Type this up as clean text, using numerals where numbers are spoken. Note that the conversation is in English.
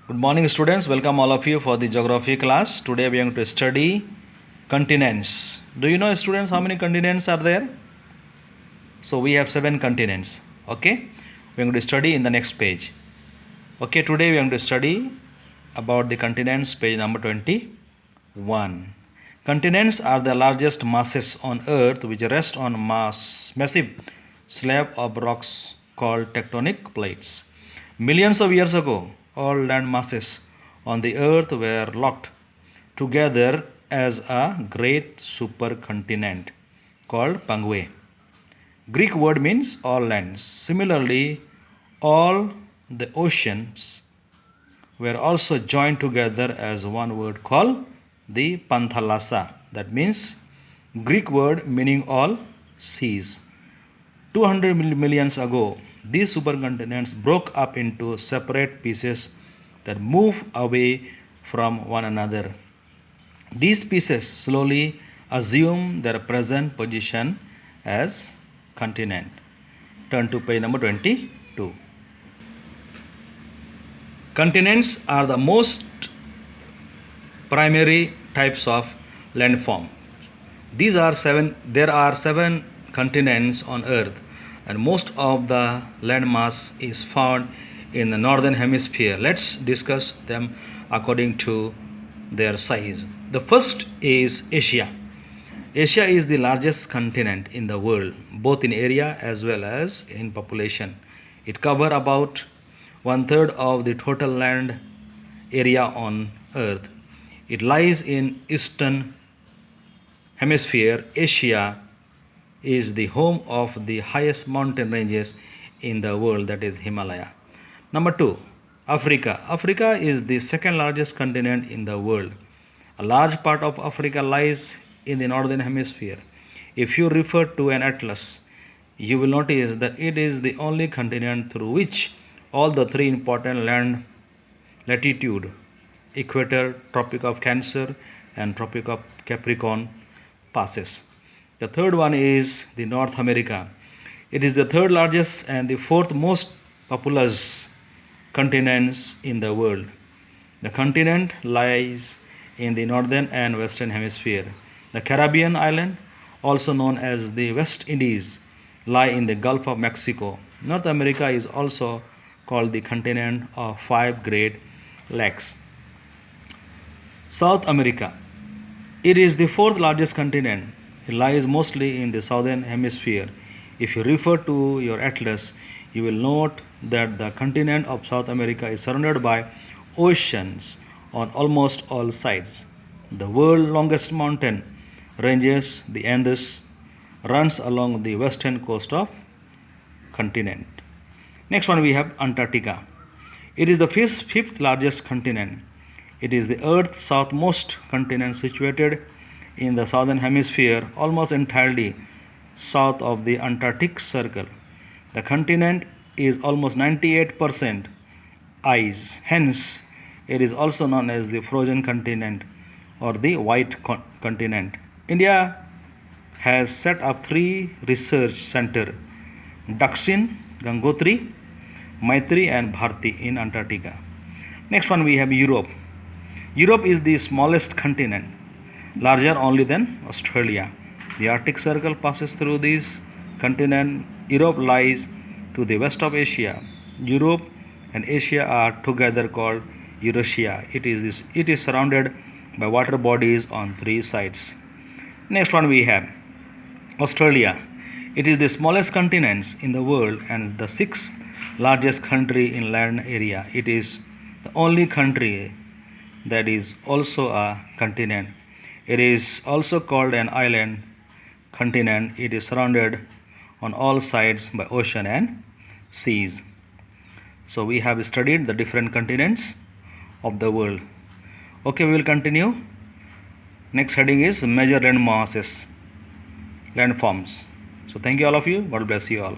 Good morning, students. Welcome all of you for the geography class. Today we are going to study continents. Do you know, students, how many continents are there? So we have 7 continents. Okay, we are going to study in the next page. Okay, today we are going to study about the continents, page number 21. Continents are the largest masses on earth which rest on massive slab of rocks called tectonic plates. Millions of years ago, all land masses on the earth were locked together as a great supercontinent called Pangaea. Greek word means all lands. Similarly, all the oceans were also joined together as one word called the Panthalassa. That means Greek word meaning all seas. 200 millions ago, these supercontinents broke up into separate pieces that move away from one another. These pieces slowly assume their present position as continent. Turn to page number 22. Continents are the most primary types of landform. There are seven continents on earth, and most of the landmass is found in the northern hemisphere. Let's discuss them according to their size. The first is Asia. Asia is the largest continent in the world, both in area as well as in population. It covers about 1/3 of the total land area on earth. It lies in eastern hemisphere. Asia is the home of the highest mountain ranges in the world, that is Himalaya. Number 2, Africa. Africa is the second largest continent in the world. A large part of Africa lies in the northern hemisphere. If you refer to an atlas, you will notice that it is the only continent through which all the three important land latitude, equator, Tropic of Cancer, and Tropic of Capricorn, passes. The third one is the North America. It is the third largest and the fourth most populous continents in the world. The continent lies in the northern and western hemisphere. The Caribbean island, also known as the West Indies, lie in the Gulf of Mexico. North America is also called the continent of 5 great lakes. South America. It is the fourth largest continent. It lies mostly in the southern hemisphere. If you refer to your atlas, you will note that the continent of South America is surrounded by oceans on almost all sides. The world's longest mountain ranges, the Andes, runs along the western coast of continent. Next one we have Antarctica. It is the fifth largest continent. It is the Earth's southmost continent, situated in the southern hemisphere, almost entirely south of the Antarctic Circle. The continent is almost 98% ice. Hence, it is also known as the frozen continent or the white continent. India has set up 3 research centers: Dakshin, Gangotri, Maitri, and Bharti in Antarctica. Next one we have Europe. Europe is the smallest continent, larger only than Australia. The Arctic Circle passes through this continent. Europe lies to the west of Asia. Europe and Asia are together called Eurasia. It is surrounded by water bodies on 3 sides. Next one we have Australia. It is the smallest continent in the world and the 6th largest country in land area. It is the only country that is also a continent. It is also called an island continent. It is surrounded on all sides by ocean and seas. So we have studied the different continents of the world. Okay, we will continue. Next heading is major land masses, landforms. So thank you all of you. God bless you all.